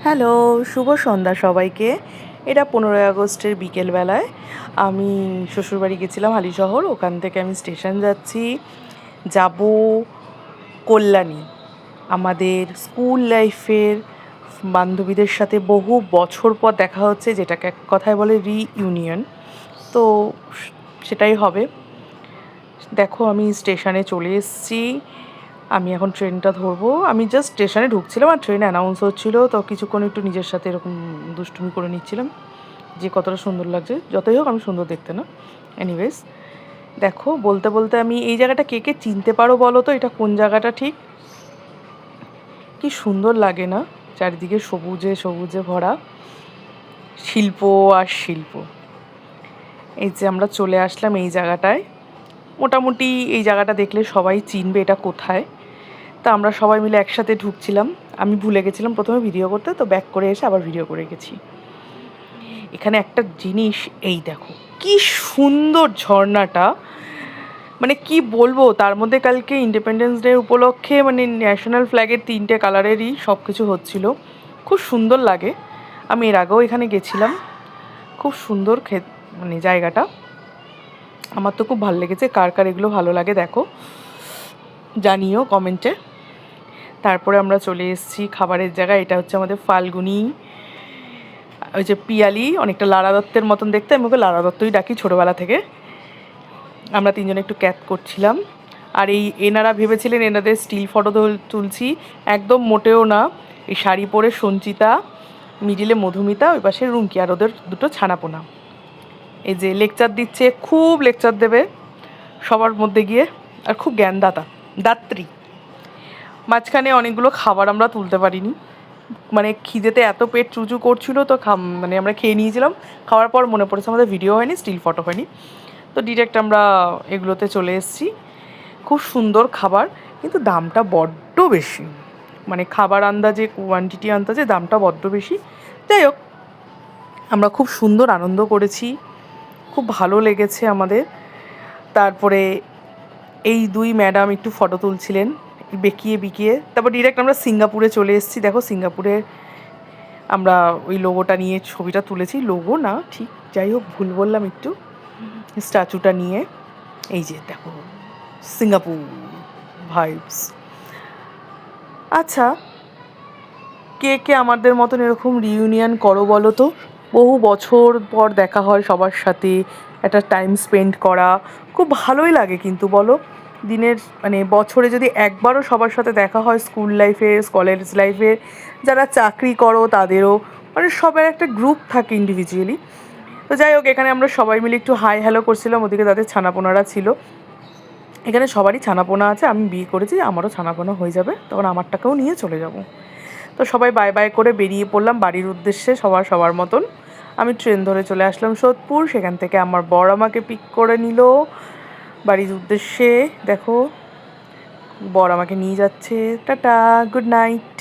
Hello, শুভ সন্ধ্যা সবাইকে। এটা 15ই আগস্টের বিকেলবেলায় আমি শ্বশুরবাড়ি গেছিলাম হালিশহর। ওখান থেকে আমি স্টেশন যাচ্ছি, যাব কল্যাণী। আমাদের স্কুল লাইফের বান্ধবীদের সাথে বহু বছর পর দেখা হচ্ছে, যেটাকে এক কথায় বলে রিইউনিয়ন। তো সেটাই হবে। দেখো আমি স্টেশনে চলে এসেছি। আমি এখন ট্রেনটা ধরবো। আমি জাস্ট স্টেশনে ঢুকছিলাম আর ট্রেন অ্যানাউন্স হচ্ছিলো, তো কিছুক্ষণ একটু নিজের সাথে এরকম দুষ্টুমি করে নিচ্ছিলাম যে কতটা সুন্দর লাগছে। যতই হোক আমি সুন্দর দেখতে না। এনিওয়েজ, দেখো বলতে বলতে আমি এই জায়গাটা কে কে চিনতে পারো বলো তো, এটা কোন জায়গাটা ঠিক? কি সুন্দর লাগে না? চারিদিকে সবুজে সবুজে ভরা, শিল্প আর শিল্প। এই যে আমরা চলে আসলাম এই জায়গাটায়। মোটামুটি এই জায়গাটা দেখলে সবাই চিনবে এটা কোথায়। তা আমরা সবাই মিলে একসাথে ঢুকছিলাম। আমি ভুলে গেছিলাম প্রথমে ভিডিও করতে, তো ব্যাক করে এসে আবার ভিডিও করে গেছি। এখানে একটা জিনিস, এই দেখো কি সুন্দর ঝর্ণাটা, মানে কি বলবো। তার মধ্যে কালকে ইন্ডিপেন্ডেন্স ডে উপলক্ষে মানে ন্যাশনাল ফ্ল্যাগের 3টে কালারেরই সব কিছু হচ্ছিলো। খুব সুন্দর লাগে। আমি এর আগেও এখানে গেছিলাম। খুব সুন্দর মানে জায়গাটা। আমার তো খুব ভালো লেগেছে। কার কার এগুলো ভালো লাগে দেখো, জানিও কমেন্টে। তারপরে আমরা চলে এসেছি খাবারের জায়গায়। এটা হচ্ছে আমাদের ফাল্গুনি, ওই যে পিয়ালি, অনেকটা লারা দত্তের মতন দেখতে। আমি ওকে লারা দত্তই ডাকি ছোটোবেলা থেকে। আমরা তিনজনে একটু ক্যাত করছিলাম। আর এনারা ভেবেছিলেন এনাদের স্টিল ফটো তুলছি, একদম মোটেও না। এই শাড়ি পরে সঞ্চিতা, মিডিলে মধুমিতা, ওই পাশে রুমকি, আর ওদের দুটো ছানাপোনা। এই যে লেকচার দিচ্ছে, খুব লেকচার দেবে সবার মধ্যে গিয়ে, আর খুব জ্ঞানদাতা, দাত্রী। মাঝখানে অনেকগুলো খাবার আমরা তুলতে পারিনি, মানে খিদেতে এত পেট চুচু করছিল, তো মানে আমরা খেয়ে নিয়েছিলাম। খাওয়ার পর মনে পড়েছে আমাদের ভিডিও হয়নি, স্টিল ফটো হয়নি, তো ডিরেক্ট আমরা এগুলোতে চলে এসেছি। খুব সুন্দর খাবার, কিন্তু দামটা বড্ড বেশি। মানে খাবার আন্দাজে, কোয়ান্টিটি আন্দাজে দামটা বড্ড বেশি। যাই হোক, আমরা খুব সুন্দর আনন্দ করেছি, খুব ভালো লেগেছে আমাদের। তারপরে এই দুই ম্যাডাম একটু ফটো তুলছিলেন বেঁকিয়ে বিকিয়ে। তারপর ডিরেক্ট আমরা সিঙ্গাপুরে চলে এসেছি। দেখো সিঙ্গাপুরে আমরা ওই লোগোটা নিয়ে ছবিটা তুলেছি। লোগো না ঠিক, যাই হোক ভুল বললাম একটু, স্ট্যাচুটা নিয়ে। এই যে দেখো সিঙ্গাপুর ভাইবস। আচ্ছা, কে কে আমাদের মতন এরকম রিইউনিয়ন করো বলো তো? বহু বছর পর দেখা হয় সবার সাথে, একটা টাইম স্পেন্ড করা খুব ভালোই লাগে। কিন্তু বলো, দিনের মানে বছরে যদি একবারও সবার সাথে দেখা হয়, স্কুল লাইফে, কলেজ লাইফে, যারা চাকরি করো তাদেরও, মানে সবার একটা গ্রুপ থাকে ইন্ডিভিজুয়ালি। তো যাই হোক, এখানে আমরা সবাই মিলে একটু হাই হ্যালো করছিলাম। ওদিকে তাদের ছানাপোনারা ছিল। এখানে সবারই ছানাপোনা আছে। আমি বিয়ে করেছি, আমারও ছানাপোনা হয়ে যাবে, তখন আমারটাকেও নিয়ে চলে যাব। তো সবাই বাই বাই করে বেরিয়ে পড়লাম বাড়ির উদ্দেশ্যে, সবার মতন। আমি ট্রেন ধরে চলে আসলাম সোদপুর। সেখান থেকে আমার বর আমাকে পিক করে নিল বাড়ির উদ্দেশ্যে। দেখো বর আমাকে নিয়ে যাচ্ছে। Tata, good night.